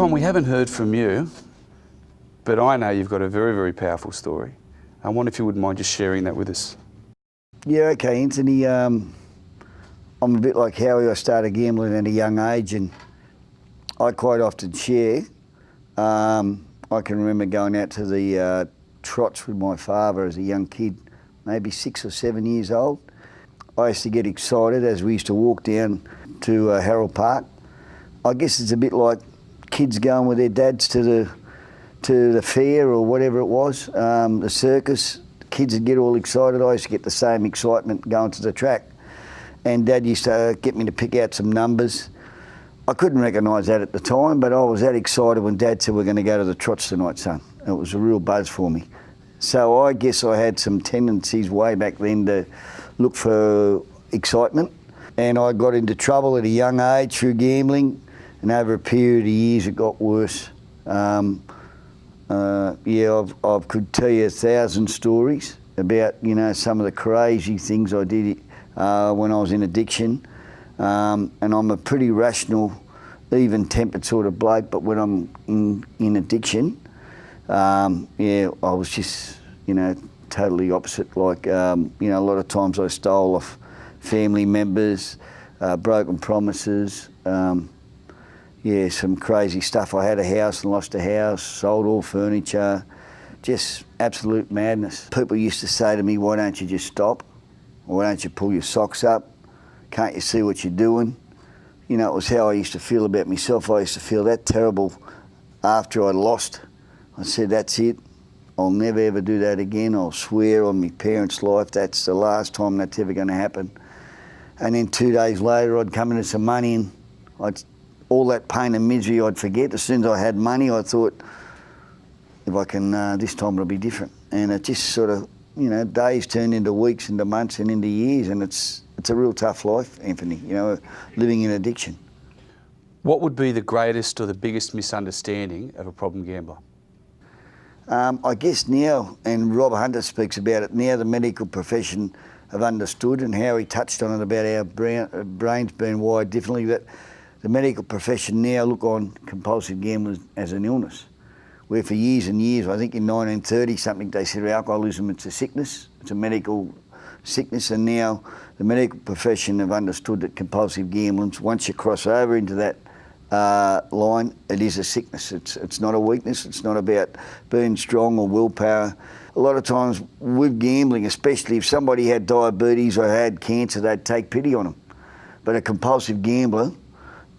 Tom, we haven't heard from you, but I know you've got a very, very powerful story. I wonder if you wouldn't mind just sharing that with us. Yeah, okay, Anthony. I'm a bit like Howie. I started gambling at a young age, and I quite often share. I can remember going out to the trots with my father as a young kid, maybe 6 or 7 years old. I used to get excited as we used to walk down to Harold Park. I guess it's a bit like kids going with their dads to the fair or whatever it was, the circus. Kids would get all excited. I used to get the same excitement going to the track. And Dad used to get me to pick out some numbers. I couldn't recognise that at the time, but I was that excited when Dad said, "We're going to go to the trots tonight, son." It was a real buzz for me. So I guess I had some tendencies way back then to look for excitement. And I got into trouble at a young age through gambling, and over a period of years it got worse. Yeah, I could tell you 1,000 stories about, you know, some of the crazy things I did when I was in addiction. And I'm a pretty rational, even-tempered sort of bloke, but when I'm in addiction, yeah, I was just, you know, totally opposite. Like, you know, a lot of times I stole off family members, broken promises, yeah, some crazy stuff. I had a house and lost a house, sold all furniture, just absolute madness. People used to say to me, "Why don't you just stop? Why don't you pull your socks up? Can't you see what you're doing?" You know, it was how I used to feel about myself. I used to feel that terrible after I lost. I said, "That's it. I'll never ever do that again. I'll swear on my parents' life that's the last time that's ever going to happen." And then 2 days later, I'd come into some money, and all that pain and misery I'd forget. As soon as I had money, I thought, if I can, this time it'll be different. And it just sort of, you know, days turned into weeks, into months, and into years, and it's a real tough life, Anthony, you know, living in addiction. What would be the greatest or the biggest misunderstanding of a problem gambler? I guess now, and Rob Hunter speaks about it, now the medical profession have understood, and how he touched on it about our brains being wired differently, that the medical profession now look on compulsive gambling as an illness, where for years and years, I think in 1930 something, they said alcoholism, it's a sickness, it's a medical sickness, and now the medical profession have understood that compulsive gambling, once you cross over into that line, it is a sickness. It's not a weakness. It's not about being strong or willpower. A lot of times with gambling, especially if somebody had diabetes or had cancer, they'd take pity on them. But a compulsive gambler,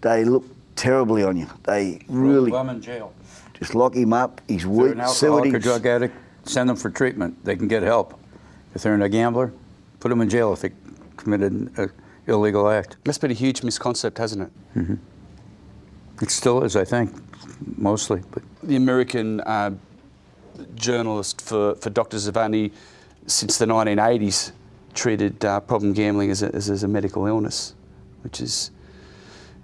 they look terribly on you. They really throw them in jail. Just lock him up. He's If weak. they're an alcoholic or drug addict, send them for treatment. They can get help. If they're a gambler, put them in jail if they committed an illegal act. That's been a huge misconcept, hasn't it? Mm-hmm. It still is, I think, mostly. But the American journalist for Dr. Zavani, since the 1980s, treated problem gambling as a medical illness, which is,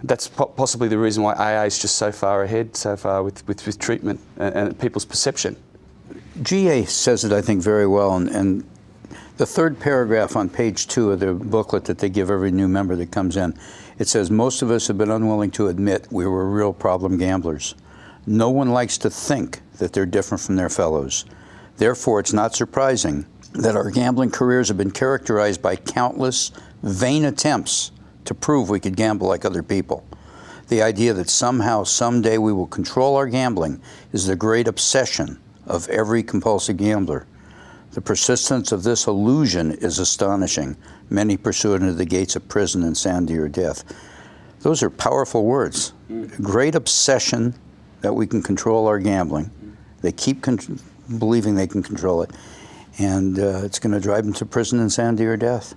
that's possibly the reason why AA is just so far ahead, so far with treatment and people's perception. GA says it, I think, very well, and the third paragraph on page 2 of the booklet that they give every new member that comes in, it says, "Most of us have been unwilling to admit we were real problem gamblers. No one likes to think that they're different from their fellows. Therefore, it's not surprising that our gambling careers have been characterized by countless vain attempts to prove we could gamble like other people. The idea that somehow, someday we will control our gambling is the great obsession of every compulsive gambler. The persistence of this illusion is astonishing. Many pursue it into the gates of prison, insanity, or death." Those are powerful words. Great obsession that we can control our gambling. They keep believing they can control it, and it's going to drive them to prison, insanity, or death.